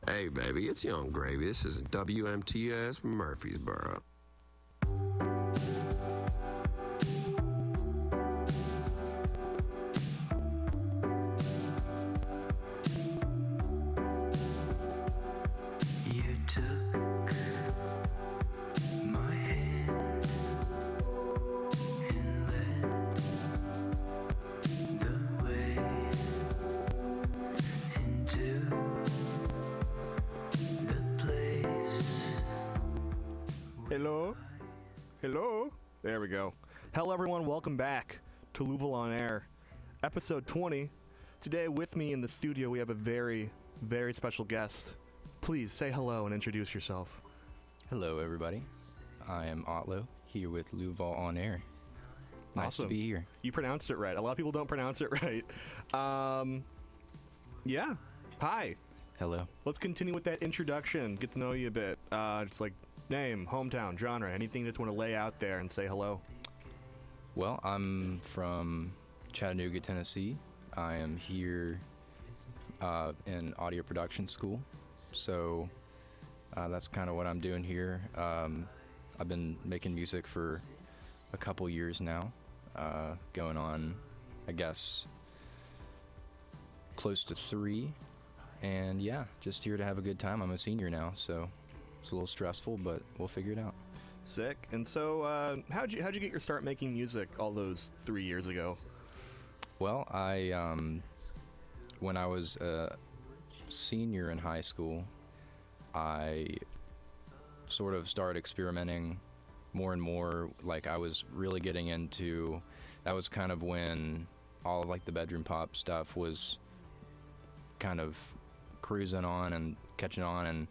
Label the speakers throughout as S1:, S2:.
S1: Hey, baby, it's Young Gravy. This is WMTS Murfreesboro.
S2: Hello. There we go. Hello, everyone. Welcome back to LUVOL on Air, episode 20. Today, with me in the studio, we have a very, very special guest. Please say hello and introduce yourself.
S3: Hello, everybody. I am Otlo, here with LUVOL on Air. Nice
S2: Awesome.
S3: to be here.
S2: You pronounced it right. A lot of people don't pronounce it right. Yeah. Hi.
S3: Hello.
S2: Let's continue with that introduction. Get to know you a bit. Just like name, hometown, genre, anything you just want to lay out there and say hello.
S3: Well, I'm from Chattanooga, Tennessee. I am here in audio production school. So that's kind of what I'm doing here. I've been making music for a couple years now, going on, I guess, close to 3. And yeah, just here to have a good time. I'm a senior now, so it's a little stressful, but we'll figure it out.
S2: Sick. And so, how'd you get your start making music all those 3 years ago?
S3: Well, I when I was a senior in high school, I sort of started experimenting more and more. Like, I was really getting into, that was kind of when all of like the bedroom pop stuff was kind of cruising on and catching on, and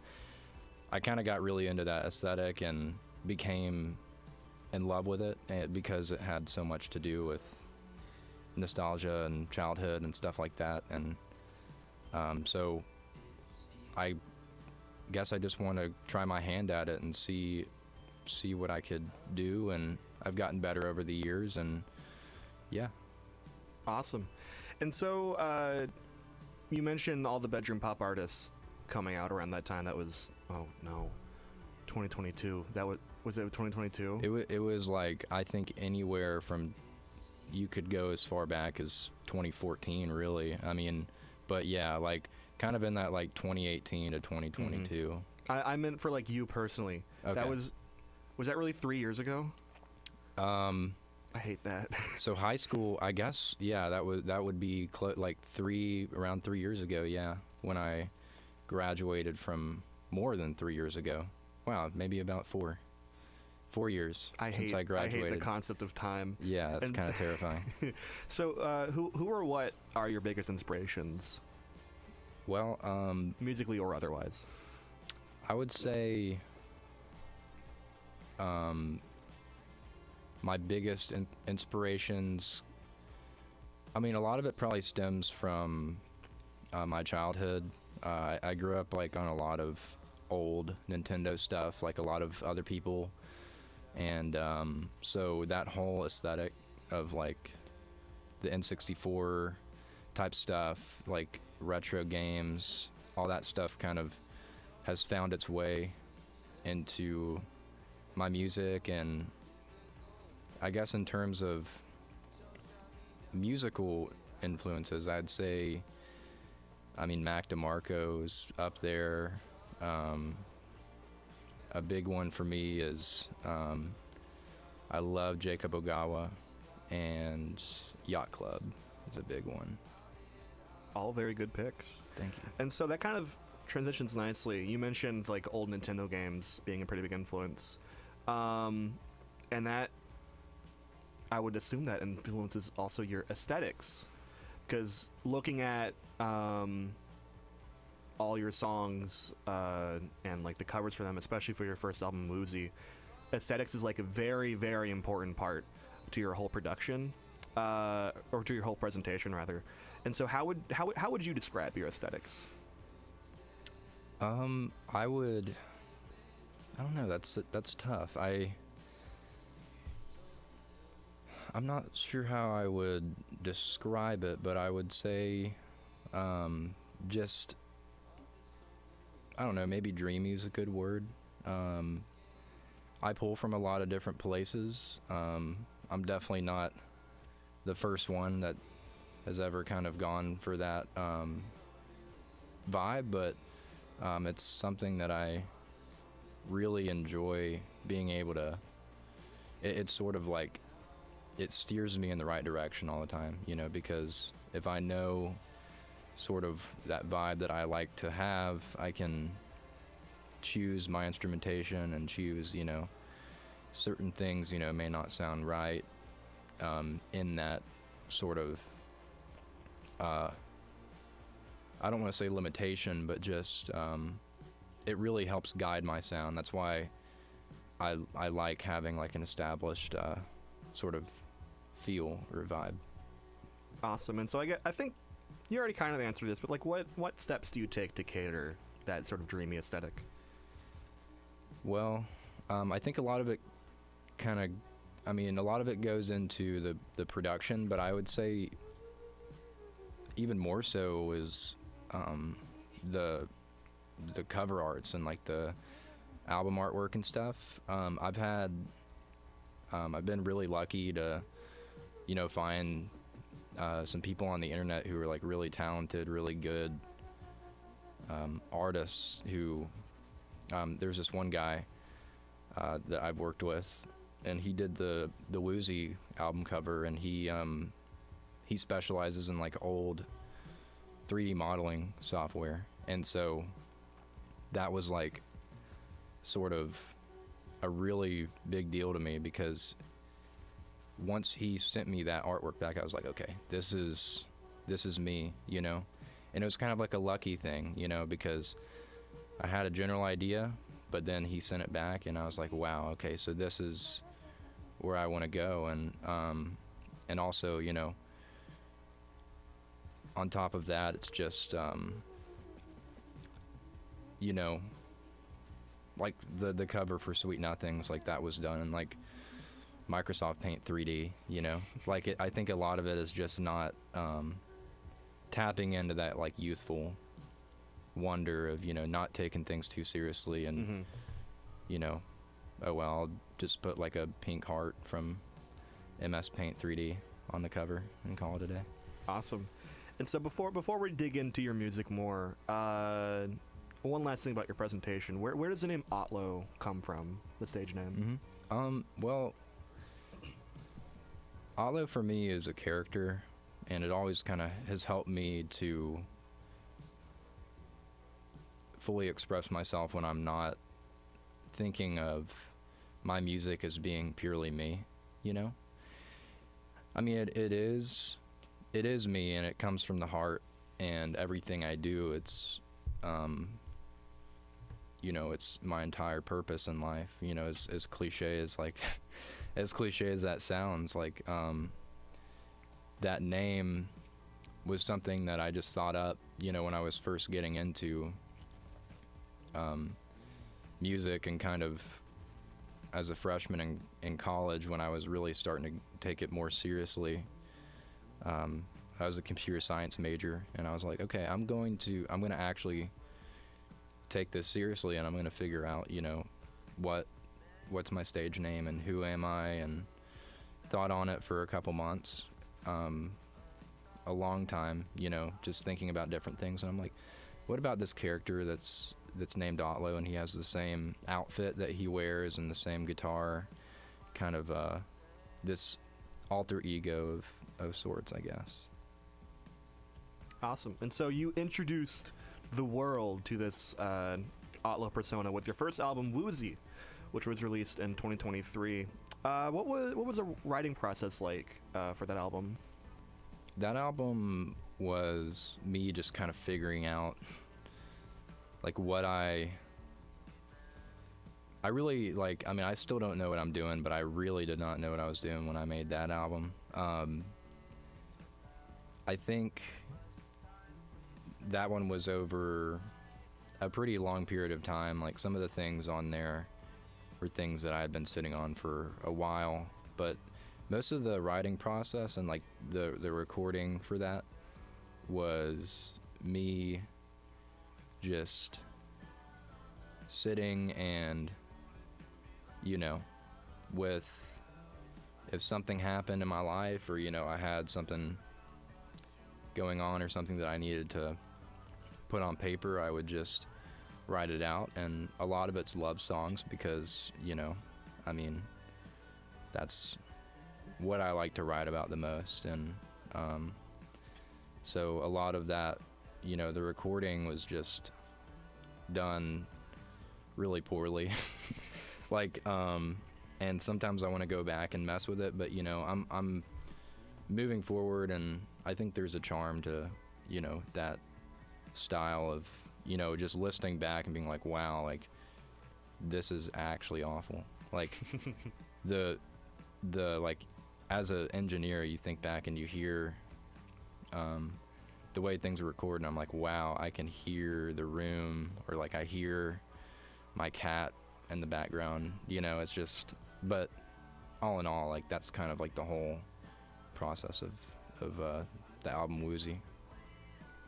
S3: I kind of got really into that aesthetic and became in love with it because it had so much to do with nostalgia and childhood and stuff like that. And so I guess I just want to try my hand at it and see what I could do, and I've gotten better over the years, and yeah.
S2: Awesome. And so you mentioned all the bedroom pop artists coming out around that time. That was 2022. Was it 2022?
S3: It was like, I think anywhere from, you could go as far back as 2014, really. I mean, but yeah, like kind of in that like 2018 to 2022.
S2: Mm-hmm. I meant for like you personally.
S3: Okay.
S2: That was that really 3 years ago? I hate that.
S3: So high school, I guess, yeah, that would be around 3 years ago, yeah, when I graduated from more than 3 years ago. Wow, maybe about 4 years since I graduated.
S2: I hate the concept of time.
S3: Yeah, that's kind of terrifying.
S2: So, who or what are your biggest inspirations?
S3: Well,
S2: musically or otherwise?
S3: I would say my biggest inspirations, I mean, a lot of it probably stems from my childhood. I grew up like on a lot of old Nintendo stuff, like a lot of other people, and so that whole aesthetic of like the N64 type stuff, like retro games, all that stuff kind of has found its way into my music. And I guess in terms of musical influences, I'd say, I mean, Mac DeMarco's up there. A big one for me is I love Jacob Ogawa, and Yacht Club is a big one.
S2: All very good picks.
S3: Thank you.
S2: And so that kind of transitions nicely. You mentioned like old Nintendo games being a pretty big influence, and that, I would assume that influences also your aesthetics, because looking at all your songs and like the covers for them, especially for your first album, Woozy, aesthetics is like a very, very important part to your whole production, or to your whole presentation rather. And so how would you describe your aesthetics?
S3: I don't know, that's tough. I'm not sure how I would describe it, but I would say just I don't know, maybe dreamy is a good word. I pull from a lot of different places. I'm definitely not the first one that has ever kind of gone for that vibe, but it's something that I really enjoy being able to. It's sort of like it steers me in the right direction all the time, you know, because if I know sort of that vibe that I like to have, I can choose my instrumentation and choose, you know, certain things, you know, may not sound right in that sort of I don't want to say limitation, but just it really helps guide my sound. That's why I like having like an established sort of feel or vibe.
S2: Awesome. And so I think you already kind of answered this, but like what steps do you take to cater that sort of dreamy aesthetic?
S3: Well, I think a lot of it a lot of it goes into the production, but I would say even more so is the cover arts and like the album artwork and stuff. I've been really lucky to, you know, find some people on the internet who are like really talented, really good artists who there's this one guy that I've worked with, and he did the Woozy album cover, and he specializes in like old 3D modeling software, and so that was like sort of a really big deal to me, because once he sent me that artwork back, I was like, okay, this is me, you know. And it was kind of like a lucky thing, you know, because I had a general idea, but then he sent it back, and I was like, wow, okay, so this is where I want to go. And also, you know, on top of that, it's just you know, like the cover for Sweet Nothings, like that was done in like Microsoft Paint 3D, you know. Like I think a lot of it is just not tapping into that like youthful wonder of, you know, not taking things too seriously, and you know, oh well, I'll just put like a pink heart from MS Paint 3D on the cover and call it a day.
S2: Awesome. And so before we dig into your music more, one last thing about your presentation. Where does the name Otlo come from, the stage name?
S3: Well, Otlo for me is a character, and it always kind of has helped me to fully express myself when I'm not thinking of my music as being purely me, you know? I mean, it is me, and it comes from the heart, and everything I do, it's you know, it's my entire purpose in life, you know, as cliche as like as cliche as that sounds, like that name was something that I just thought up, you know, when I was first getting into music, and kind of as a freshman in college, when I was really starting to take it more seriously. I was a computer science major, and I was like, okay, I'm going to actually take this seriously, and I'm going to figure out, you know, what's my stage name and who am I, and thought on it for a couple months, a long time, you know, just thinking about different things. And I'm like, what about this character that's named Otlo, and he has the same outfit that he wears and the same guitar, kind of this alter ego of sorts, I guess.
S2: Awesome. And so you introduced the world to this Otlo persona with your first album, Woozy, which was released in 2023. What was the writing process like for that album?
S3: That album was me just kind of figuring out like what I really like. I mean, I still don't know what I'm doing, but I really did not know what I was doing when I made that album. I think that one was over a pretty long period of time. Like, some of the things on there were things that I had been sitting on for a while, but most of the writing process and like the recording for that was me just sitting and, you know, if something happened in my life, or, you know, I had something going on or something that I needed to put on paper, I would just write it out. And a lot of it's love songs because, you know, I mean, that's what I like to write about the most. And so a lot of that, you know, the recording was just done really poorly. Like, and sometimes I want to go back and mess with it, but, you know, I'm moving forward, and I think there's a charm to, you know, that style of, you know, just listening back and being like, wow, like, this is actually awful. Like, the like, as an engineer, you think back and you hear the way things are recorded, and I'm like, wow, I can hear the room, or like I hear my cat in the background, you know. It's just, but all in all, like, that's kind of like the whole process of the album Woozy.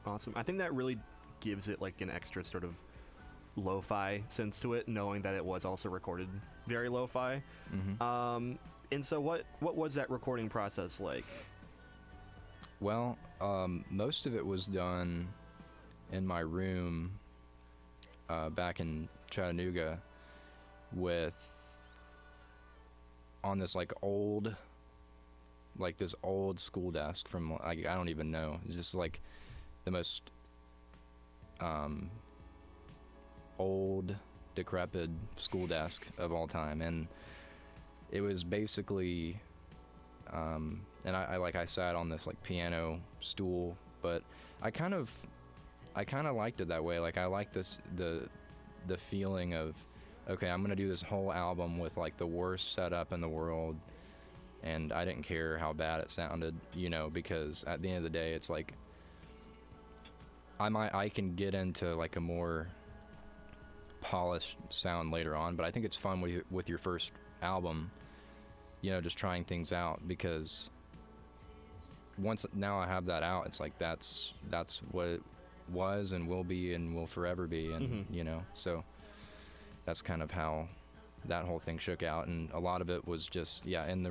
S2: Awesome. I think that really gives it like an extra sort of lo-fi sense to it, knowing that it was also recorded very lo-fi.
S3: Mm-hmm.
S2: And so what was that recording process like?
S3: Well, most of it was done in my room back in Chattanooga on this like old, like this old school desk from, like, I don't even know. It's just like the most old, decrepit school desk of all time. And it was basically, and I sat on this like piano stool, but I kind of liked it that way. Like, I like the feeling of, okay, I'm gonna do this whole album with like the worst setup in the world, and I didn't care how bad it sounded, you know, because at the end of the day, it's like I can get into like a more polished sound later on, but I think it's fun with your first album, you know, just trying things out, because once now I have that out, it's like that's what it was and will be and will forever be, and
S2: Mm-hmm.
S3: you know, so that's kind of how that whole thing shook out. And a lot of it was just, yeah, in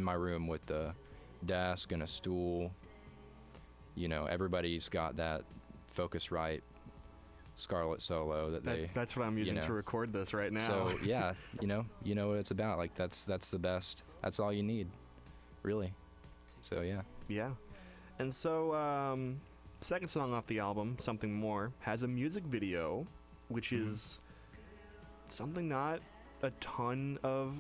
S3: my room with the desk and a stool. You know, everybody's got that Focusrite Scarlett Solo
S2: that's what I'm using to record this right now.
S3: So yeah, you know what it's about. Like, that's the best. That's all you need, really. So yeah.
S2: Yeah. And so second song off the album, Something More, has a music video, which is something not a ton of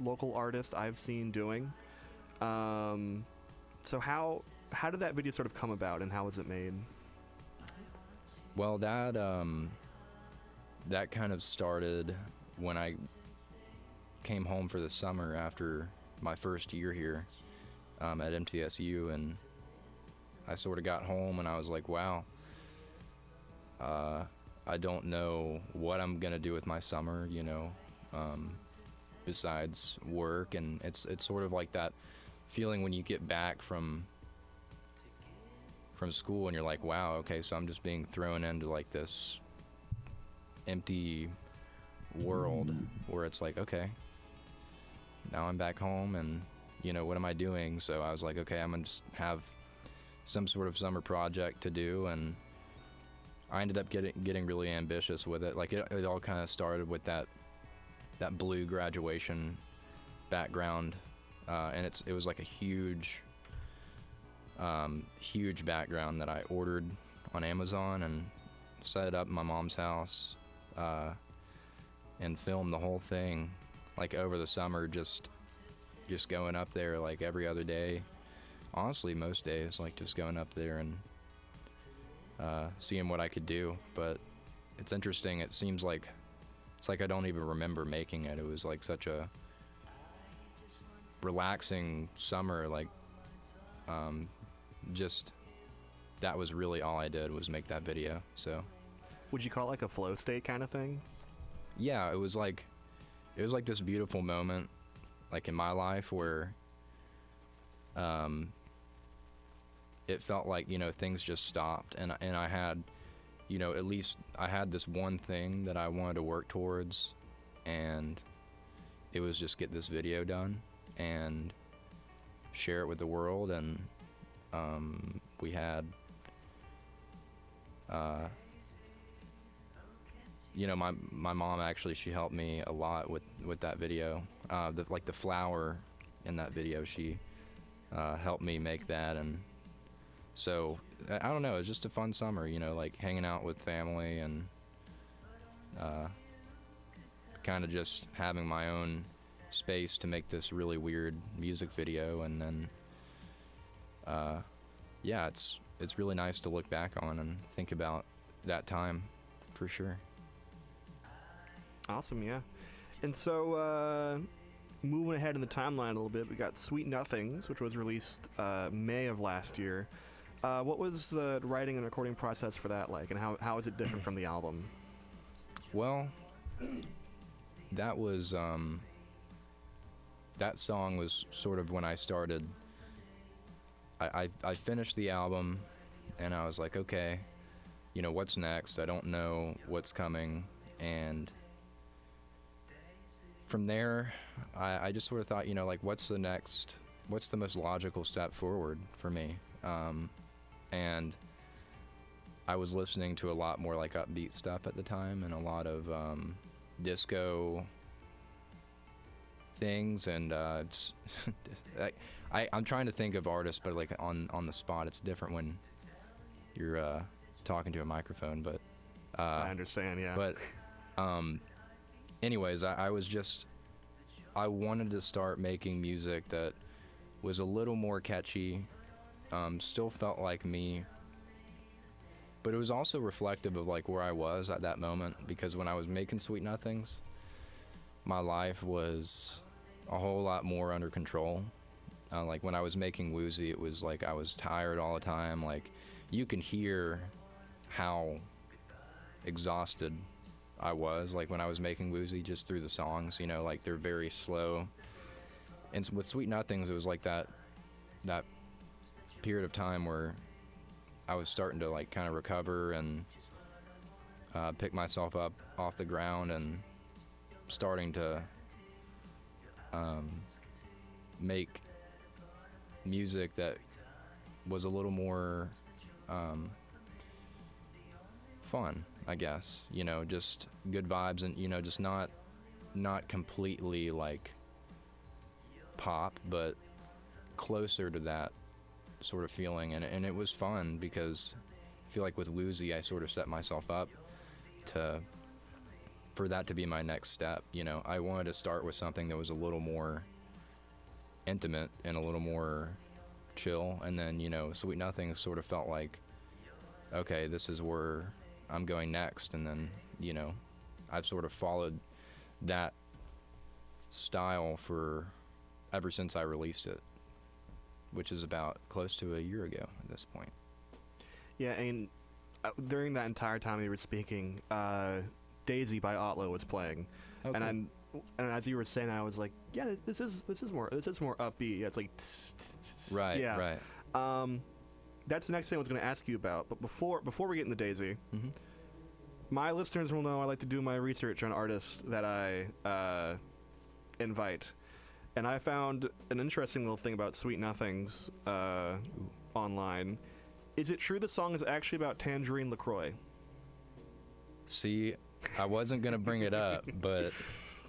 S2: local artists I've seen doing. So how did that video sort of come about, and how was it made?
S3: Well, that kind of started when I came home for the summer after my first year here at MTSU, and I sort of got home and I was like, wow, I don't know what I'm gonna do with my summer, you know, besides work. And it's sort of like that feeling when you get back from school and you're like, wow, okay, so I'm just being thrown into like this empty world where it's like, okay, now I'm back home, and, you know, what am I doing? So I was like, okay, I'm gonna just have some sort of summer project to do, and I ended up getting really ambitious with it. Like, it all kind of started with that blue graduation background, and it was like a huge background that I ordered on Amazon and set it up in my mom's house, and filmed the whole thing like over the summer, just going up there like every other day. Honestly, most days, like just going up there and seeing what I could do. But it's interesting. It seems like it's like I don't even remember making it. It was like such a relaxing summer. Like, just that was really all I did was make that video. So,
S2: Would you call it like a flow state kind of thing?
S3: yeah, it was like this beautiful moment, like in my life, where it felt like, you know, things just stopped, and I had, at least I had this one thing that I wanted to work towards, and it was just get this video done and share it with the world. And we had my mom actually, she helped me a lot with that video. The flower in that video, she helped me make that. And so I don't know, it was just a fun summer, like hanging out with family and kind of just having my own space to make this really weird music video. And then it's really nice to look back on and think about that time, for sure.
S2: Awesome, yeah. And so, moving ahead in the timeline a little bit, we got Sweet Nothings, which was released May of last year. What was the writing and recording process for that like, and how is it different from the album?
S3: Well, that was that song was sort of when I started. I finished the album, and I was like, okay, what's next? I don't know what's coming. And from there, I just sort of thought, what's the most logical step forward for me? And I was listening to a lot more like upbeat stuff at the time, and a lot of disco things. And it's I'm trying to think of artists, but like on the spot, it's different when you're talking to a microphone. But
S2: I understand, yeah.
S3: But anyways, I wanted to start making music that was a little more catchy, still felt like me, but it was also reflective of like where I was at that moment, because when I was making Sweet Nothings, my life was a whole lot more under control. Like when I was making Woozy, it was like I was tired all the time. Like you can hear how exhausted I was, like when I was making Woozy, just through the songs, like they're very slow. And with Sweet Nothings, it was like that period of time where I was starting to like kind of recover and pick myself up off the ground, and starting to make music that was a little more fun, I guess, just good vibes, and just not completely like pop, but closer to that sort of feeling. And it was fun because I feel like with Woozy, I sort of set myself up for that to be my next step. I wanted to start with something that was a little more intimate and a little more chill, and then Sweet Nothings sort of felt like, okay, this is where I'm going next. And then I've sort of followed that style for ever since I released it, which is about close to a year ago at this point.
S2: Yeah, and during that entire time you were speaking, Daisy by Otlo was playing.
S3: Okay.
S2: And as you were saying that, I was like, yeah, this is more upbeat. Yeah, it's like
S3: right,
S2: yeah.
S3: right.
S2: That's the next thing I was going to ask you about. But before we get into Daisy,
S3: Mm-hmm.
S2: my listeners will know I like to do my research on artists that I invite. And I found an interesting little thing about Sweet Nothings online. Is it true the song is actually about Tangerine LaCroix?
S3: See, I wasn't gonna bring it up, but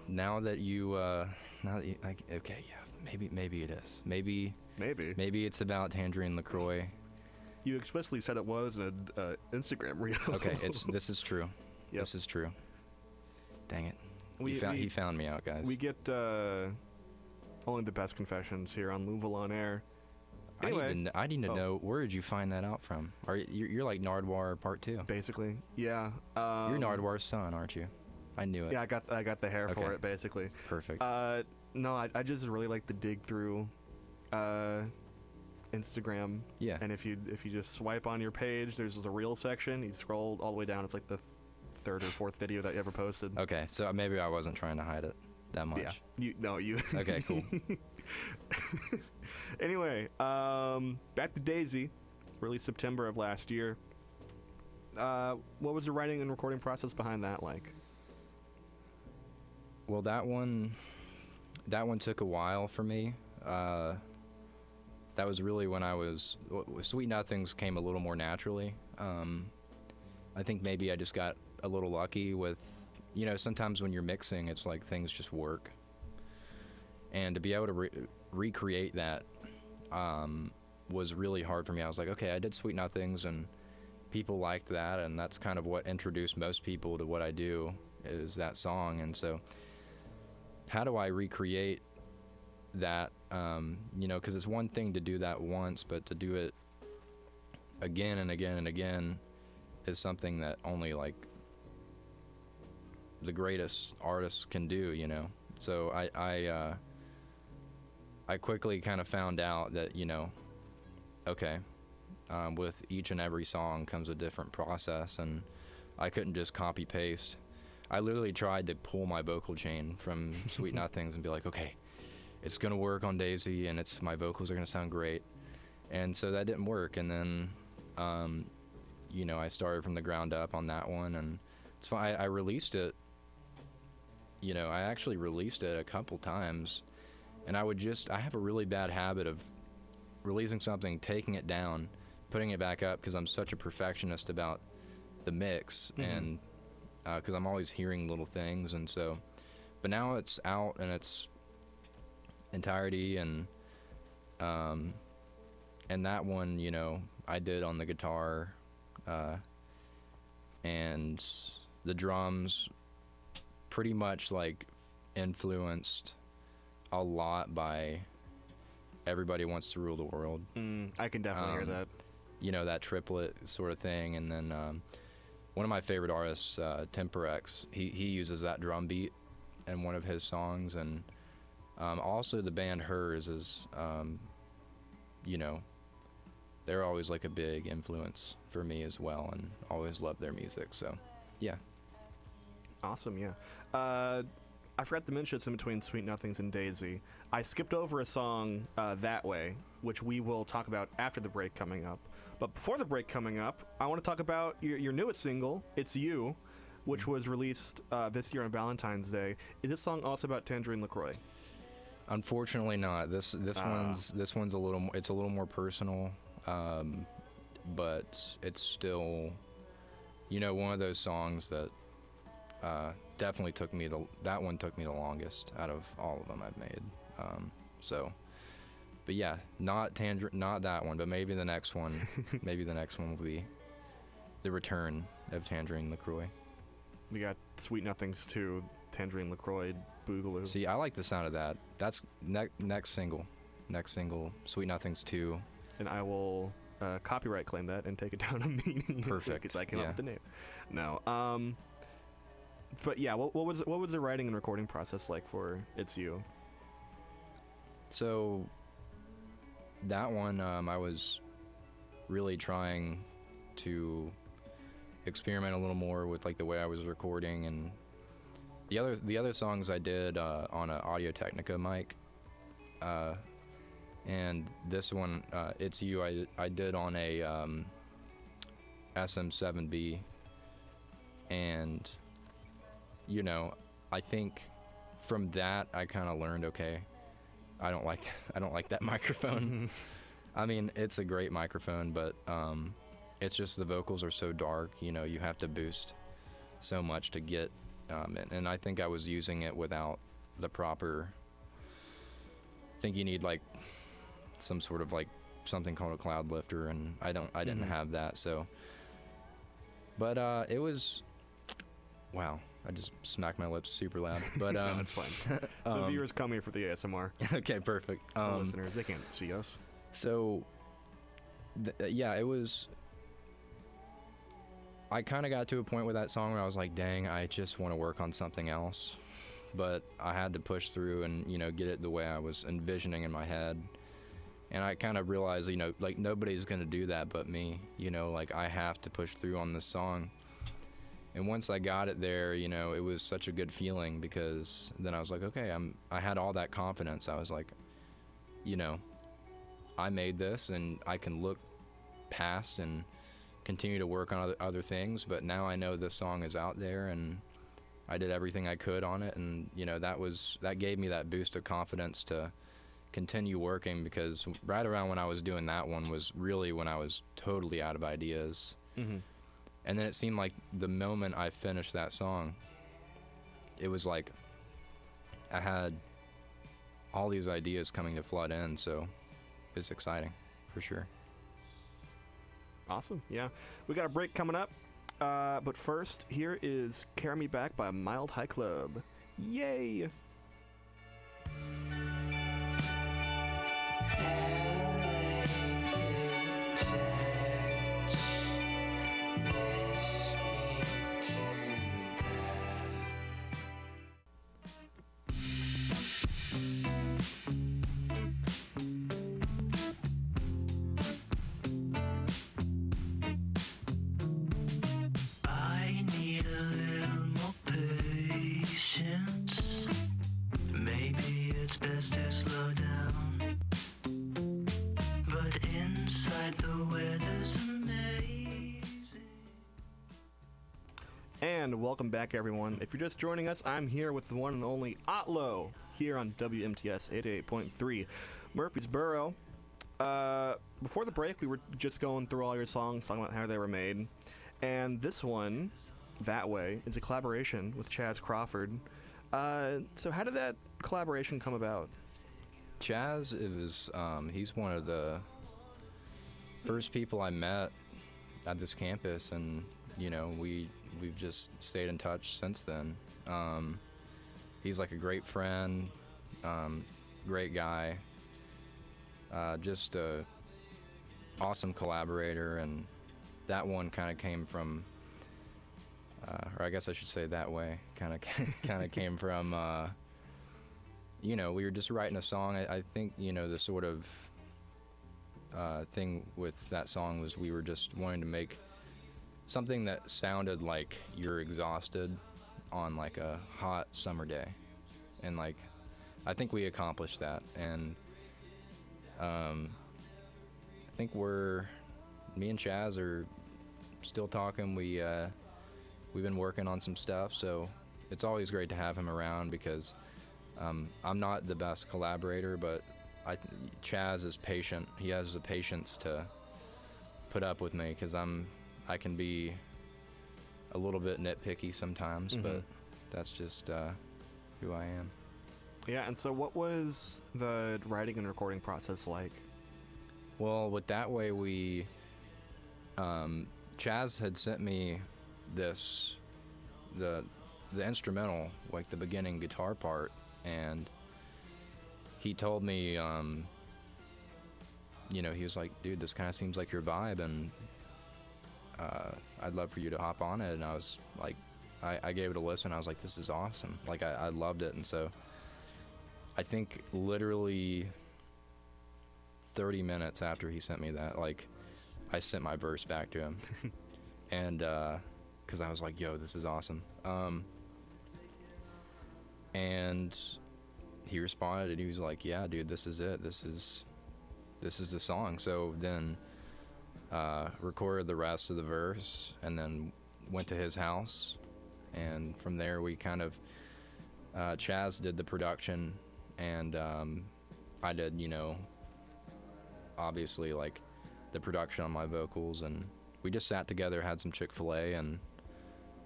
S3: now that you, okay, yeah, maybe it is. Maybe it's about Tangerine LaCroix.
S2: You explicitly said it was an Instagram reel.
S3: Okay, this is true.
S2: Yep.
S3: This is true. Dang it. He found me out, guys.
S2: We get only the best confessions here on LUVOL on air. Anyway,
S3: I need to know, where did you find that out from? You're like Nardwuar Part 2.
S2: Basically, yeah.
S3: You're Nardwar's son, aren't you? I knew it.
S2: Yeah, I got the hair for
S3: Okay.
S2: it, basically.
S3: Perfect.
S2: No, I just really like to dig through Instagram.
S3: Yeah.
S2: And if you just swipe on your page, there's a reel section. You scroll all the way down. It's like the third or fourth video that you ever posted.
S3: Okay, so maybe I wasn't trying to hide it that much.
S2: Yeah. You.
S3: Okay, cool.
S2: Anyway, back to Daisy, released September of last year. What was the writing and recording process behind that like?
S3: Well, that one took a while for me. That was really when Sweet Nothings came a little more naturally. I think maybe I just got a little lucky with, sometimes when you're mixing, it's like things just work. And to be able to recreate that was really hard for me. I was like, okay, I did Sweet Nothings, and people liked that, and that's kind of what introduced most people to what I do, is that song. And so how do I recreate that? Because it's one thing to do that once, but to do it again and again and again is something that only like the greatest artists can do, So I quickly kind of found out that, okay, with each and every song comes a different process, and I couldn't just copy paste. I literally tried to pull my vocal chain from Sweet Nothings and be like, okay, it's gonna work on Daisy, and my vocals are gonna sound great. And so that didn't work, and then I started from the ground up on that one, and it's fine. I released it. I actually released it a couple times, and I have a really bad habit of releasing something, taking it down, putting it back up, because I'm such a perfectionist about the mix, and because I'm always hearing little things, and so, but now it's out in its entirety, and that one, I did on the guitar, and the drums pretty much like influenced a lot by Everybody Wants to Rule the World.
S2: I can definitely hear that.
S3: That triplet sort of thing. And then one of my favorite artists, Temperex, he uses that drum beat in one of his songs. And also the band Hers is, they're always like a big influence for me as well, and always love their music. So, yeah.
S2: Awesome, yeah. I forgot to mention it's in between Sweet Nothings and Daisy. I skipped over a song, That Way, which we will talk about after the break coming up. But before the break coming up, I want to talk about your newest single, It's You, which was released this year on Valentine's Day. Is this song also about Tangerine LaCroix?
S3: Unfortunately not. This one's a little more personal, but it's still, one of those songs that definitely that one took me the longest out of all of them I've made. But yeah, not that one, but maybe the next one. Maybe the next one will be the return of Tangerine LaCroix.
S2: We got Sweet Nothings 2, Tangerine LaCroix, Boogaloo.
S3: See, I like the sound of that. That's next single, Sweet Nothings 2.
S2: And I will copyright claim that and take it down immediately.
S3: Perfect.
S2: Because I came up with the name. No. But yeah, what was the writing and recording process like for It's You?
S3: So that one, I was really trying to experiment a little more with like the way I was recording, and the other songs I did on an Audio-Technica mic, and this one, It's You, I did on a SM7B, and I think from that I kind of learned, okay, I don't like that microphone. I mean, it's a great microphone, but it's just the vocals are so dark. You have to boost so much to get, and I think I was using it without the proper. I think you need like some sort of like something called a cloud lifter, and I didn't have that. So, but it was, wow. I just smacked my lips super loud, but
S2: no, it's fine. The viewers come here for the ASMR.
S3: Okay, perfect.
S2: The listeners, they can't see us.
S3: So, yeah, it was. I kind of got to a point with that song where I was like, "Dang, I just want to work on something else," but I had to push through and get it the way I was envisioning in my head. And I kind of realized, like nobody's gonna do that but me. Like I have to push through on this song. And once I got it there, it was such a good feeling, because then I was like, okay, I had all that confidence. I was like, I made this, and I can look past and continue to work on other things. But now I know this song is out there, and I did everything I could on it, and that gave me that boost of confidence to continue working, because right around when I was doing that one was really when I was totally out of ideas.
S2: Mm-hmm.
S3: And then it seemed like the moment I finished that song, it was like I had all these ideas coming to flood in, so it's exciting for sure.
S2: Awesome. Yeah. We got a break coming up. But first, here is Carry Me Back by Mild High Club. Yay!
S4: I need a little more patience. Maybe it's best to slow down. But inside the weather's amazing.
S2: And welcome back, everyone. If you're just joining us, I'm here with the one and only Otlo here on WMTS 88.3 Murfreesboro. Before the break, we were just going through all your songs, talking about how they were made. And this one, That Way, is a collaboration with Chaz Crawford. So how did that collaboration come about?
S3: Chaz he's one of the first people I met at this campus, and we've just stayed in touch since then. He's like a great friend, great guy, just a awesome collaborator, and that one kind of came from, or I guess I should say That Way kind of came from, we were just writing a song. I think, the sort of thing with that song was we were just wanting to make something that sounded like you're exhausted on like a hot summer day. And like, I think we accomplished that. And I think me and Chaz are still talking. We've been working on some stuff, so it's always great to have him around, because I'm not the best collaborator, but Chaz is patient. He has the patience to put up with me, because I can be a little bit nitpicky sometimes,
S2: Mm-hmm.
S3: but that's just who I am.
S2: Yeah, and so what was the writing and recording process like?
S3: Well, with That Way, Chaz had sent me the instrumental, like the beginning guitar part, and he told me, he was like, dude, this kind of seems like your vibe, and I'd love for you to hop on it. And I was like, I gave it a listen. I was like, this is awesome. Like, I loved it. And so I think literally 30 minutes after he sent me that, like, I sent my verse back to him. And because I was like, yo, this is awesome. And he responded, and he was like, yeah, dude, this is it. This is the song. So then recorded the rest of the verse, and then went to his house. And from there, we kind of, Chaz did the production, and I did, obviously, like, the production on my vocals. And we just sat together, had some Chick-fil-A, and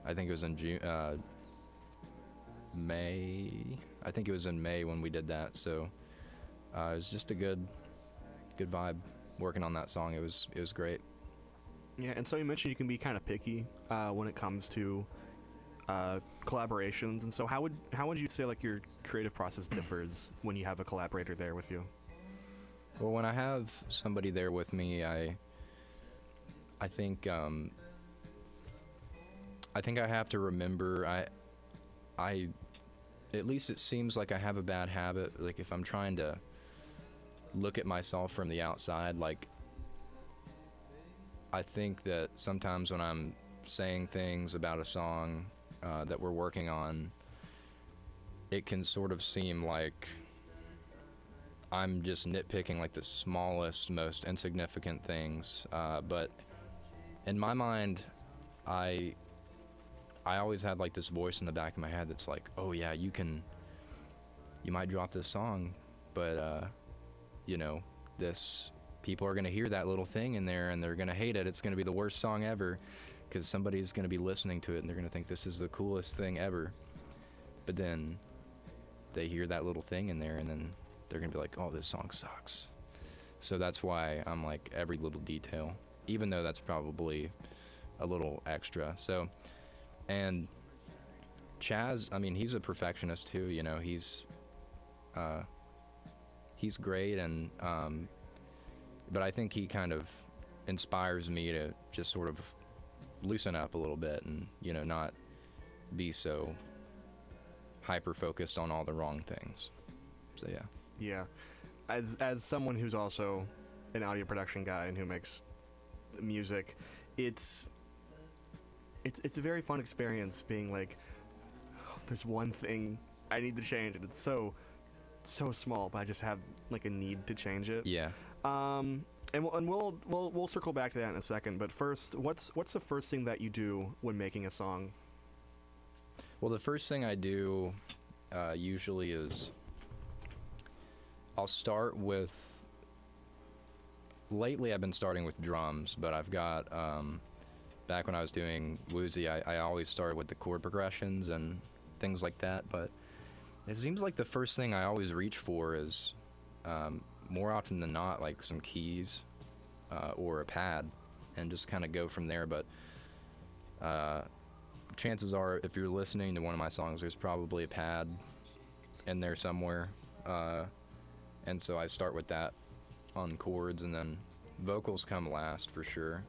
S3: I think it was in May. I think it was in May when we did that. So it was just a good vibe working on that song. It was great.
S2: Yeah, and so you mentioned you can be kind of picky when it comes to collaborations, and so how would you say, like, your creative process differs when you have a collaborator there with you?
S3: Well, when I have somebody there with me, I think I have to remember, I at least it seems like I have a bad habit, like, if I'm trying to look at myself from the outside, like, I think that sometimes when I'm saying things about a song that we're working on, it can sort of seem like I'm just nitpicking, like, the smallest, most insignificant things, but in my mind, I always had like this voice in the back of my head that's like, oh yeah, you might drop this song, but you know, people are gonna hear that little thing in there and they're gonna hate it. It's gonna be the worst song ever, because somebody's gonna be listening to it and they're gonna think this is the coolest thing ever. But then they hear that little thing in there and then they're gonna be like, oh, this song sucks. So that's why I'm like every little detail, even though that's probably a little extra. So, and Chaz, I mean, he's a perfectionist too, you know, he's great, and but I think he kind of inspires me to just sort of loosen up a little bit and, you know, not be so hyper focused on all the wrong things. So yeah.
S2: Yeah. As someone who's also an audio production guy and who makes music, it's a very fun experience being like, oh, there's one thing I need to change, and it's so small, but I just have like a need to change it.
S3: Yeah.
S2: And we'll circle back to that in a second. But first, what's the first thing that you do when making a song?
S3: Well, the first thing I do usually is I'll start with. Lately, I've been starting with drums, but I've got back when I was doing Woozy, I always started with the chord progressions and things like that. But it seems like the first thing I always reach for is more often than not like some keys or a pad, and just kind of go from there. But chances are, if you're listening to one of my songs, there's probably a pad in there somewhere, and so I start with that on chords, and then vocals come last for sure.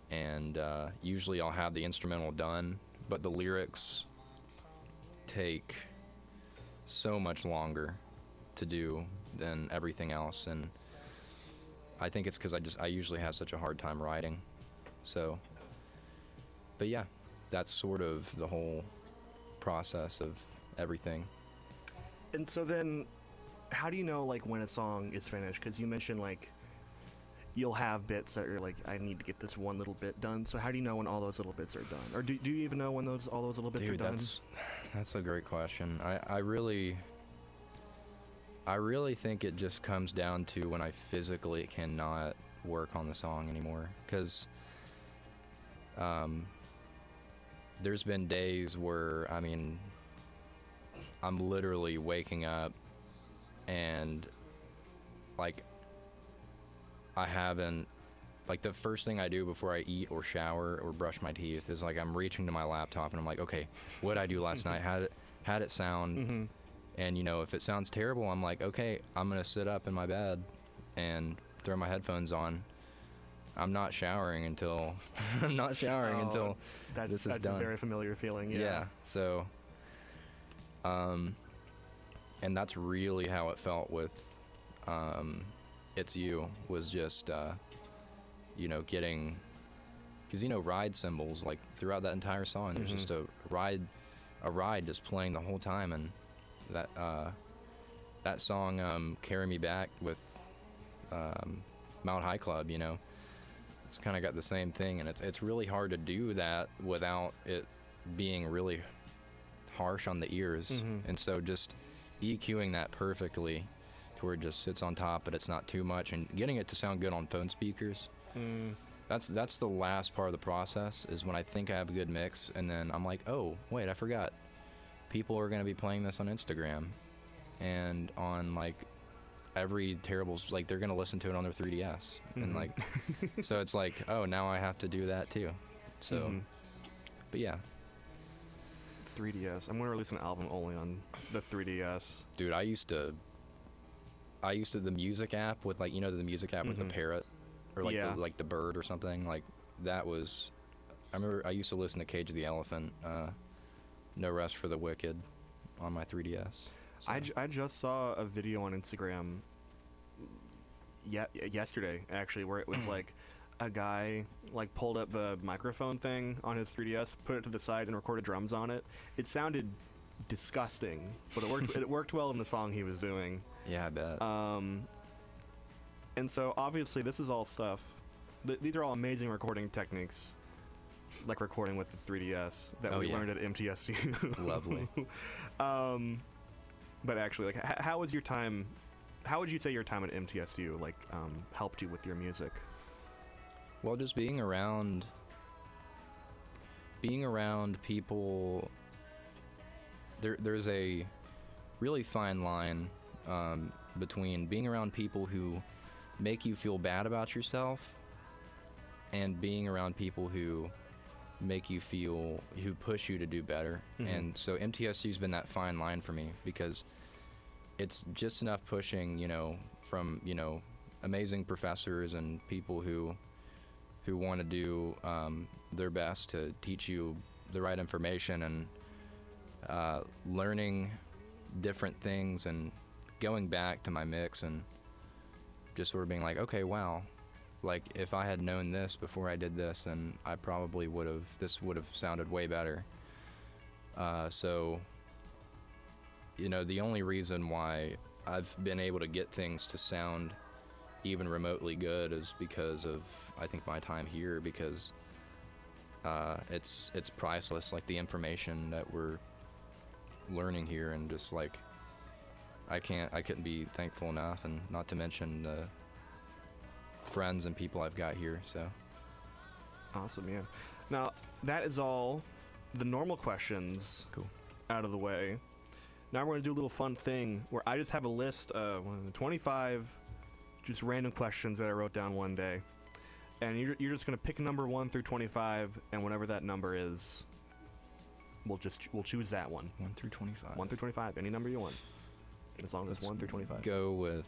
S3: And usually I'll have the instrumental done, but the lyrics take so much longer to do than everything else, and I think it's because I usually have such a hard time writing. So, but yeah, that's sort of the whole process of everything.
S2: And so then, how do you know like when a song is finished? Because you mentioned like you'll have bits that you're like, I need to get this one little bit done. So how do you know when all those little bits are done? Or do you even know when all those little bits are done?
S3: That's a great question. I really think it just comes down to when I physically cannot work on the song anymore. Because there's been days where, I mean, I'm literally waking up and like I haven't, like the first thing I do before I eat or shower or brush my teeth is like I'm reaching to my laptop and I'm like, okay, what did I do last night? How did it sound?
S2: Mm-hmm.
S3: And you know, if it sounds terrible, I'm like, okay, I'm gonna sit up in my bed and throw my headphones on. I'm not showering until this is done.
S2: That's a very familiar feeling. Yeah.
S3: So, and that's really how it felt with It's You, was just you know, getting, because you know, ride cymbals like throughout that entire song, there's just a ride just playing the whole time. And that song, Carry Me Back with Mount High Club, you know, it's kind of got the same thing, and it's really hard to do that without it being really harsh on the ears. And so just EQing that perfectly to where it just sits on top, but it's not too much, and getting it to sound good on phone speakers. That's the last part of the process, is when I think I have a good mix, and then I'm like, oh wait, I forgot, people are going to be playing this on Instagram and on like every terrible, like they're going to listen to it on their 3DS. And like so it's like, oh, now I have to do that too. So but yeah,
S2: 3DS. I'm going to release an album only on the 3DS.
S3: Dude, I used to the music app with, like, you know, the music app with the parrot, or like the bird or something, like that was, I remember I used to listen to Cage the Elephant, No Rest for the Wicked on my 3DS. So.
S2: I just saw a video on Instagram yesterday, actually, where it was like a guy like pulled up the microphone thing on his 3DS, put it to the side, and recorded drums on it. It sounded disgusting, but it worked. It worked well in the song he was doing.
S3: Yeah, I bet.
S2: And so obviously this is all stuff these are all amazing recording techniques, like recording with the 3DS that we learned at MTSU.
S3: Lovely.
S2: But actually, like, how was your time? How would you say your time at MTSU like helped you with your music?
S3: Well, just being around people. There's a really fine line between being around people who make you feel bad about yourself and being around people who push you to do better.
S2: Mm-hmm.
S3: And so MTSU's been that fine line for me, because it's just enough pushing, from, amazing professors and people who want to do their best to teach you the right information, and learning different things, and going back to my mix and just sort of being like, okay, wow, like if I had known this before I did this, then I probably this would have sounded way better. So, the only reason why I've been able to get things to sound even remotely good is because of, I think, my time here, because it's priceless, like the information that we're learning here, and just like I couldn't be thankful enough, and not to mention the friends and people I've got here. So
S2: awesome. Yeah. Now that is all the normal questions out of the way. Now we're going to do a little fun thing where I just have a list of 25 just random questions that I wrote down one day, and you're just going to pick number 1 through 25, and whatever that number is, we'll choose that one.
S3: 1 through 25.
S2: 1 through 25, any number you want, as long as it's 1 through 25.
S3: Go with.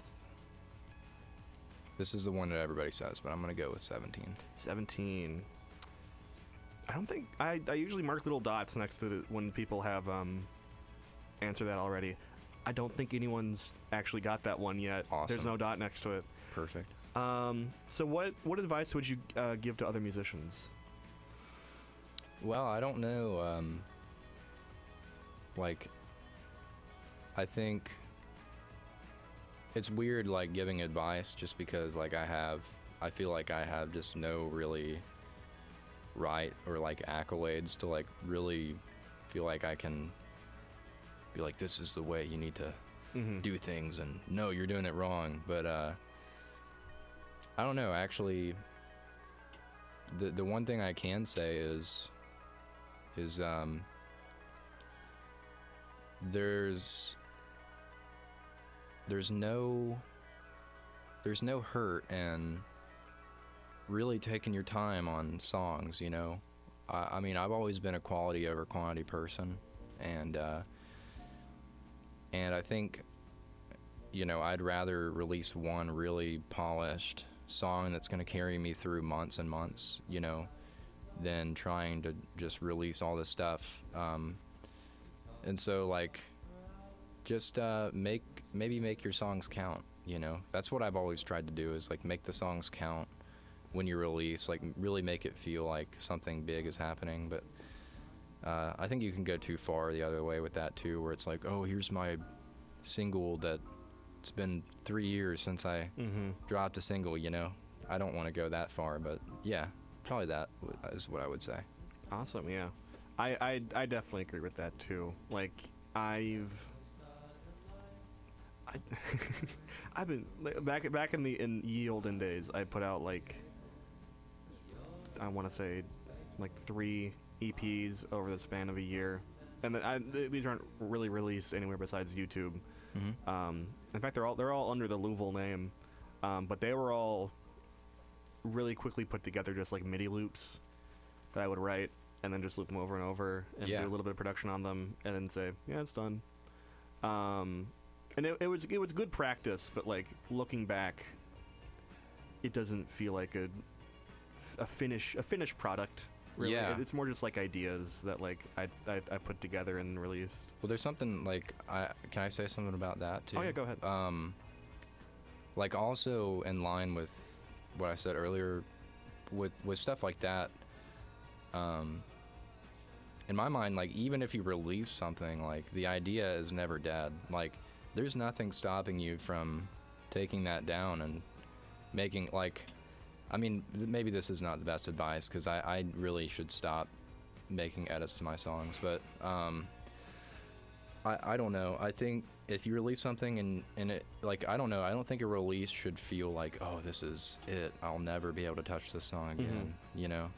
S3: This is the one that everybody says, but I'm going to go with 17.
S2: 17. I don't think I usually mark little dots next to when people have answered that already. I don't think anyone's actually got that one yet.
S3: Awesome.
S2: There's no dot next to it.
S3: Perfect.
S2: So what advice would you give to other musicians?
S3: Well, I don't know. I think it's weird, like, giving advice, just because, like, I feel like I have just no really right or, like, accolades to, like, really feel like I can be like, this is the way you need to do things, and no, you're doing it wrong. But I don't know, actually. The one thing I can say is there's no hurt in really taking your time on songs, I mean, I've always been a quality over quantity person, and I think, I'd rather release one really polished song that's going to carry me through months and months, than trying to just release all this stuff. And so, like, just maybe make your songs count, That's what I've always tried to do, is, like, make the songs count when you release, like, really make it feel like something big is happening. But I think you can go too far the other way with that, too, where it's like, oh, here's my single that it's been 3 years since I dropped a single, I don't want to go that far, but yeah, probably that is what I would say.
S2: Awesome. Yeah, I definitely agree with that too. Like, I've been, like, back in ye olden days, I put out, like, I want to say, like, 3 EPs over the span of a year, and these aren't really released anywhere besides YouTube. In fact, they're all under the LUVOL name, but they were all really quickly put together, just like MIDI loops that I would write and then just loop them over and over and do a little bit of production on them, and then say, yeah, it's done. And it was good practice, but, like, looking back, it doesn't feel like a finished product. Really.
S3: Yeah.
S2: It's more just like ideas that, like, I put together and released.
S3: Well, there's something, like, can I say something about that too?
S2: Oh yeah, go ahead.
S3: Like, also in line with what I said earlier, with stuff like that, in my mind, like, even if you release something, like, the idea is never dead. Like, there's nothing stopping you from taking that down and making, like, I mean, maybe this is not the best advice because I really should stop making edits to my songs, but I don't know. I think if you release something and it, like, I don't know, I don't think a release should feel like, oh, this is it, I'll never be able to touch this song again, you know?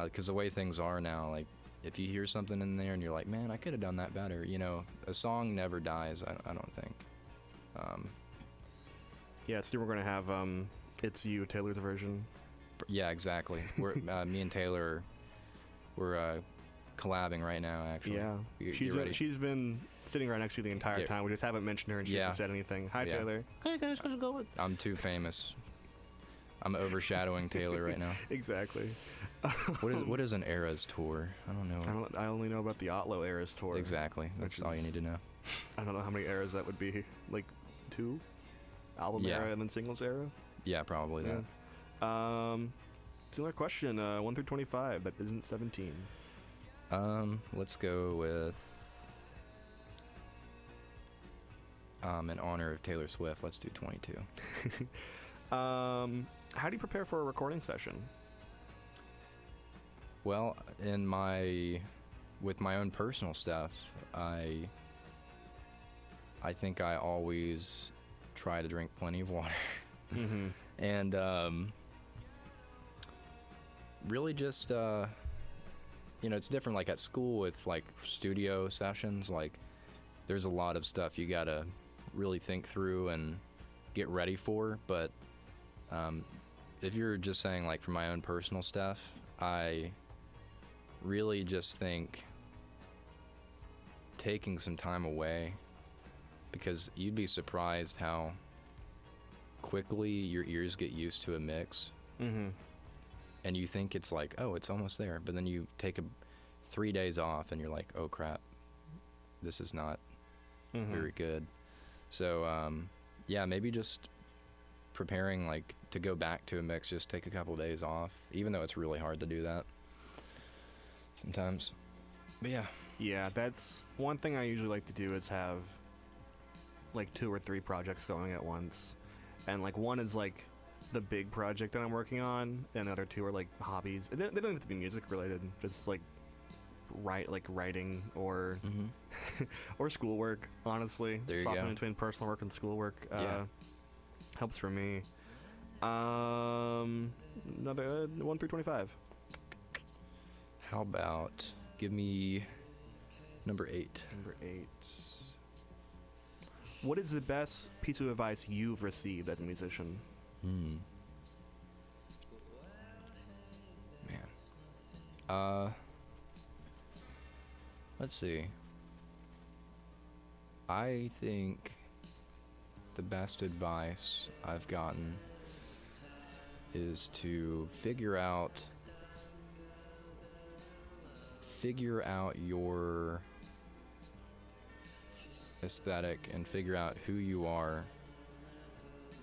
S3: Because the way things are now, like, if you hear something in there and you're like, man, I could have done that better, you know, a song never dies, I don't think.
S2: Yeah, soon we're going to have It's You, Taylor's version.
S3: Yeah, exactly. We're me and Taylor, we're collabing right now, actually.
S2: Yeah.
S3: Get ready.
S2: She's been sitting right next to you the entire time. We just haven't mentioned her and she hasn't said anything. Hi, Taylor. Hey, guys, how's it going?
S3: I'm too famous. I'm overshadowing Taylor right now.
S2: Exactly.
S3: What is an Eras tour? I don't know.
S2: I only know about the Otlo Eras tour.
S3: Exactly. That's all you need to know.
S2: I don't know how many eras that would be. Like 2? Album era and then singles era?
S3: Yeah, probably that.
S2: Similar question, 1 through 25, that isn't 17.
S3: Let's go with in honor of Taylor Swift, let's do 22.
S2: How do you prepare for a recording session?
S3: Well, with my own personal stuff, I think I always try to drink plenty of water. And really just you know, it's different like at school with like studio sessions, like there's a lot of stuff you gotta really think through and get ready for, but if you're just saying like for my own personal stuff, I really just think taking some time away, because you'd be surprised how quickly your ears get used to a mix. And you think it's like, oh, it's almost there, but then you take 3 days off and you're like, oh crap, this is not very good. So yeah, maybe just preparing like to go back to a mix, just take a couple days off, even though it's really hard to do that sometimes. But yeah, that's one thing I usually like to do, is have like 2 or 3 projects going at once, and like one is like the big project that I'm working on, and the other 2 are like hobbies. They don't have to be music related, just like writing or or schoolwork, honestly. There you
S2: Swapping
S3: go.
S2: between personal work and schoolwork helps for me. Another 1 through 25.
S3: How about give me number 8?
S2: Number 8. What is the best piece of advice you've received as a musician?
S3: Man. Let's see. I think the best advice I've gotten is to figure out your aesthetic and figure out who you are,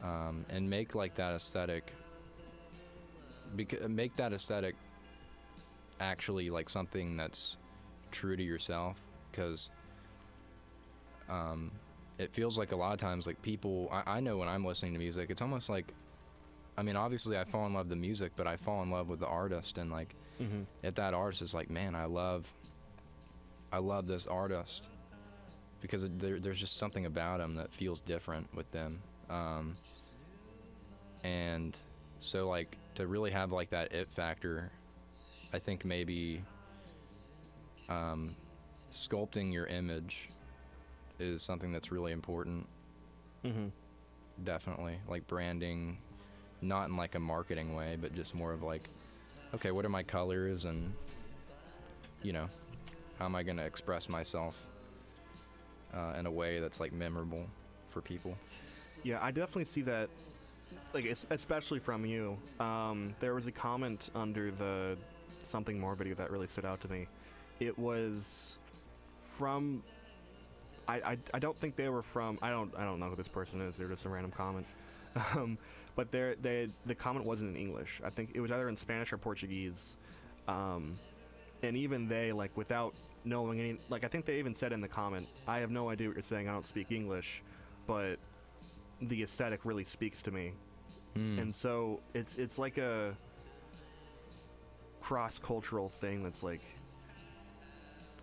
S3: and make like that aesthetic make that aesthetic actually like something that's true to yourself, because it feels like a lot of times like people, I know when I'm listening to music, it's almost like, I mean, obviously I fall in love with the music, but I fall in love with the artist, and like if that artist is like, man, I love this artist, because there's just something about them that feels different with them, and so like to really have like that it factor, I think maybe sculpting your image is something that's really important. Definitely, like branding, not in like a marketing way, but just more of like, okay, what are my colors, and you know, how am I going to express myself in a way that's like memorable for people.
S2: Yeah, I definitely see that, like especially from you. There was a comment under the Something More video that really stood out to me. It was from, I don't think they were from, I don't know who this person is. They're just a random comment. But the comment wasn't in English. I think it was either in Spanish or Portuguese. And even they, like, without knowing any, like, I think they even said in the comment, I have no idea what you're saying, I don't speak English, but the aesthetic really speaks to me. And so it's like a cross-cultural thing that's like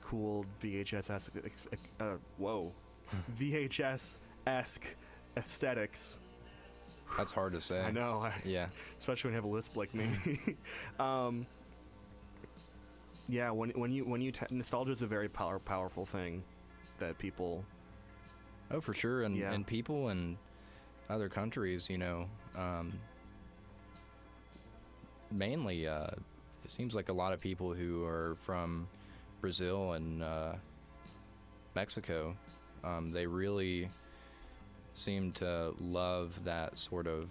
S2: cool VHS-esque VHS-esque aesthetics.
S3: That's hard to say.
S2: I know.
S3: Yeah.
S2: Especially when you have a lisp like me. Yeah, nostalgia is a very powerful thing that people.
S3: Oh, for sure, and
S2: Yeah.
S3: and people in other countries, mainly, it seems like a lot of people who are from Brazil and Mexico, they really seem to love that sort of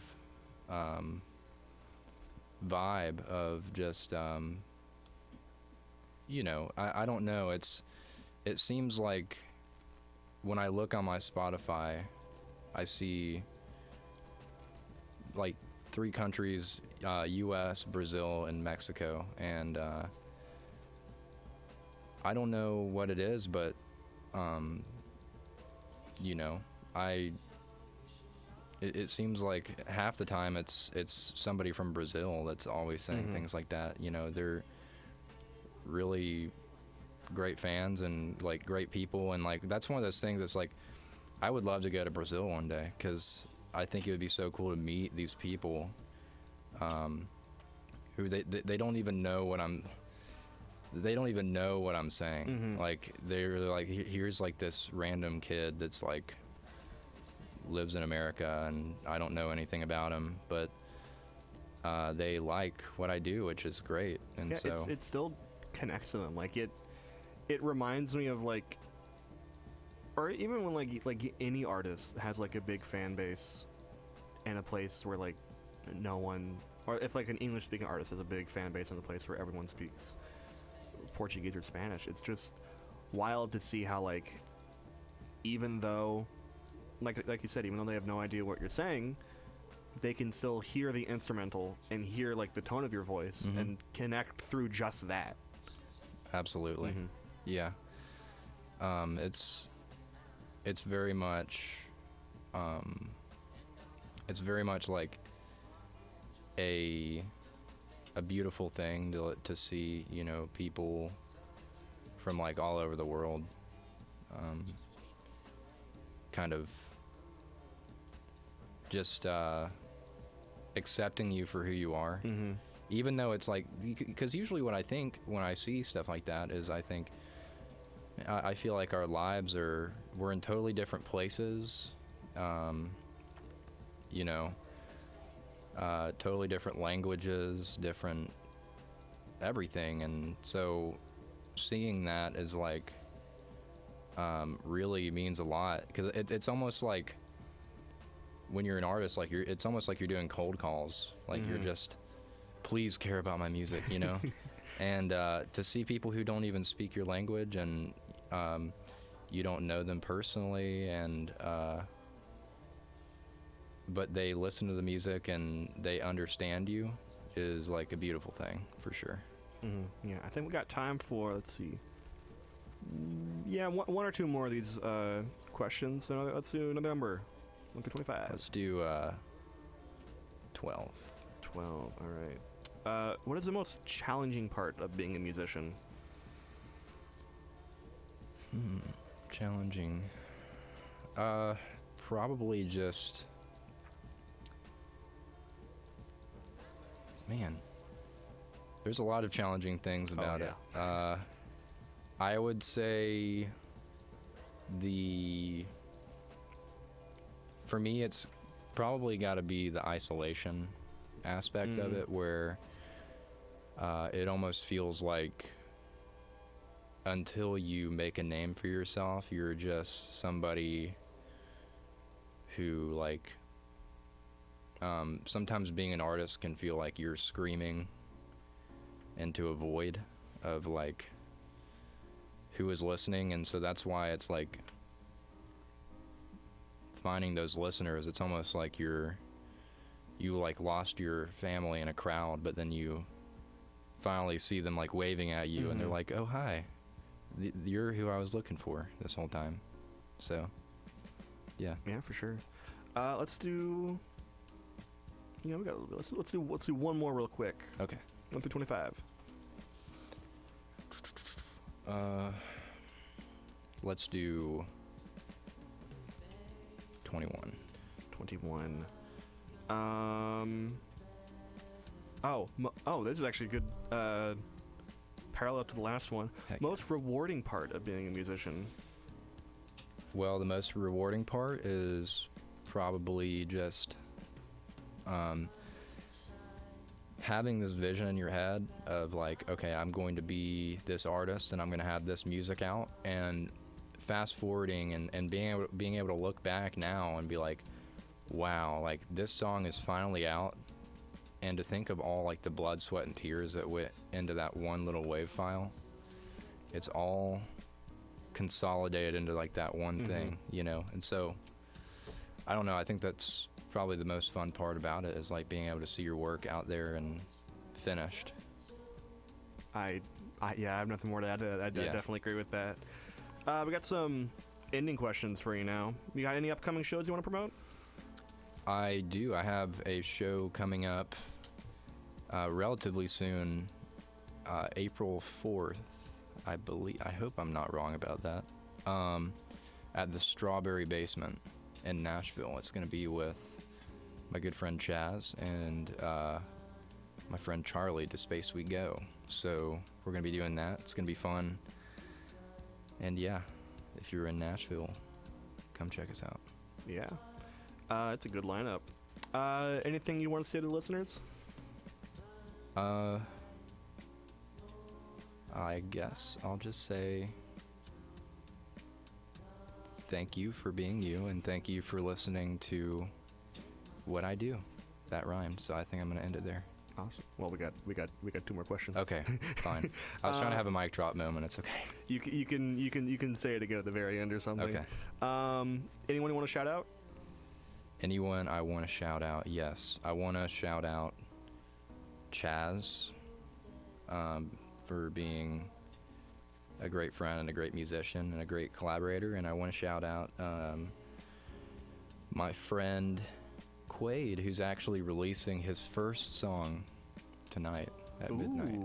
S3: vibe of just, I don't know. It seems like when I look on my Spotify, I see like 3 countries, U.S., Brazil, and Mexico, and I don't know what it is, but it seems like half the time it's somebody from Brazil that's always saying things like that. They're really great fans and like great people, and like that's one of those things that's like I would love to go to Brazil one day, because I think it would be so cool to meet these people who they don't even know what I'm saying. Like they're like, here's like this random kid that's like lives in America and I don't know anything about him, but they like what I do, which is great. And
S2: Yeah,
S3: so
S2: it still connects to them. Like it reminds me of like, or even when like any artist has like a big fan base in a place where like no one, or if like an English speaking artist has a big fan base in a place where everyone speaks Portuguese or Spanish, it's just wild to see how like, even though like you said, even though they have no idea what you're saying, they can still hear the instrumental and hear like the tone of your voice and connect through just that.
S3: Absolutely. Yeah. It's very much like a beautiful thing to see, people from like all over the world kind of just accepting you for who you are. Even though it's like, because usually what I think when I see stuff like that is I feel like our lives we're in totally different places, totally different languages, different everything, and so seeing that is like really means a lot, because it's almost like when you're an artist, like it's almost like you're doing cold calls, like you're just, please care about my music, and to see people who don't even speak your language and you don't know them personally, and but they listen to the music and they understand you, is like a beautiful thing for sure.
S2: Yeah, I think we got time for, let's see, one or two more of these questions. Let's do another number, 1 through 25.
S3: Let's do 12.
S2: 12. All right. What is the most challenging part of being a musician?
S3: Challenging. Probably just, man, there's a lot of challenging things about it. I would say for me, it's probably got to be the isolation aspect of it, where it almost feels like until you make a name for yourself, you're just somebody who, like, sometimes being an artist can feel like you're screaming into a void of, like, who is listening, and so that's why it's, like, finding those listeners, it's almost like you, like, lost your family in a crowd, but then you finally see them, like, waving at you, and they're like, oh, hi. You're who I was looking for this whole time. So, yeah.
S2: Yeah, for sure. Let's do we got a little bit. Let's do one more real quick.
S3: Okay.
S2: 1 through 25.
S3: Let's do 21.
S2: 21. This is actually a good parallel to the last one.
S3: Heck
S2: Most rewarding part of being a musician.
S3: Well, the most rewarding part is probably just having this vision in your head of like, okay, I'm going to be this artist and I'm going to have this music out, and fast forwarding and being able to look back now and be like, wow, like this song is finally out, and to think of all like the blood, sweat, and tears that went into that one little wave file. It's all consolidated into like that one thing, you know. And so I don't know, I think that's probably the most fun part about it, is like being able to see your work out there and finished.
S2: I have nothing more to add to that. I definitely agree with that. We got some ending questions for you now. You got any upcoming shows you want to promote?
S3: I do. I have a show coming up relatively soon, April 4th, I believe. I hope I'm not wrong about that. At the Strawberry Basement in Nashville. It's going to be with my good friend Chaz and my friend Charlie, To Space We Go. So we're going to be doing that. It's going to be fun. And yeah, if you're in Nashville, come check us out.
S2: Yeah. It's a good lineup. Anything you want to say to the listeners?
S3: I guess I'll just say thank you for being you, and thank you for listening to what I do. That rhymed, so I think I'm gonna end it there.
S2: Awesome. Well, we got 2 more questions.
S3: Okay, fine. I was trying to have a mic drop moment. It's okay.
S2: You can say it again at the very end or something.
S3: Okay.
S2: Anyone you want to shout out?
S3: Anyone I want to shout out? Yes, I want to shout out Chaz for being a great friend and a great musician and a great collaborator, and I want to shout out my friend Quaid, who's actually releasing his first song tonight at midnight.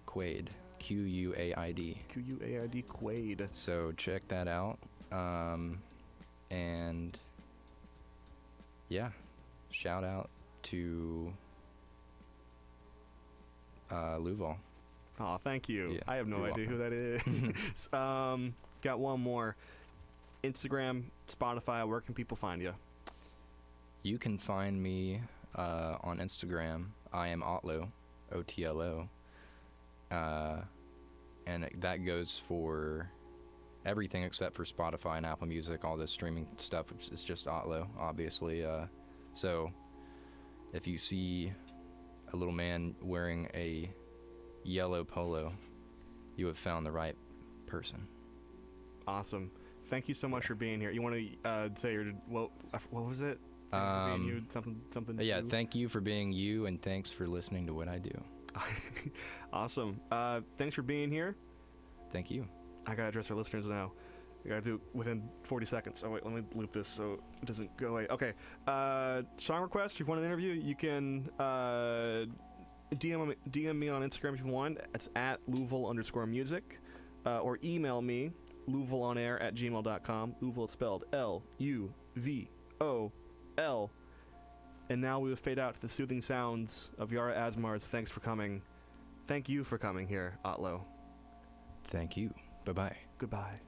S3: Quaid, Quaid.
S2: Quaid, Quaid.
S3: So check that out, and yeah, shout out to LUVOL.
S2: Oh, thank you.
S3: Yeah,
S2: I have no idea who that is. Got one more. Instagram, Spotify, where can people find you?
S3: You can find me on Instagram. I am Otlo, O-T-L-O. And that goes for everything except for Spotify and Apple Music, all this streaming stuff, which is just Otlo, obviously. So if you see a little man wearing a yellow polo, you have found the right person.
S2: Awesome. Thank you so much for being here. You want to say what was it? Being you, something.
S3: Yeah, thank you for being you, and thanks for listening to what I do.
S2: Awesome. Thanks for being here.
S3: Thank you.
S2: I gotta address our listeners now. I gotta do it within 40 seconds. Oh wait, let me loop this so it doesn't go away. Okay. Song request. If you want an interview, you can DM me on Instagram if you want. It's at LUVOL_music, or email me LUVOLonair@gmail.com. LUVOL is spelled LUVOL. And now we will fade out to the soothing sounds of Yara Asmar's Thanks for Coming. Thank you for coming here, Otlo.
S3: Thank you. Bye-bye.
S2: Goodbye.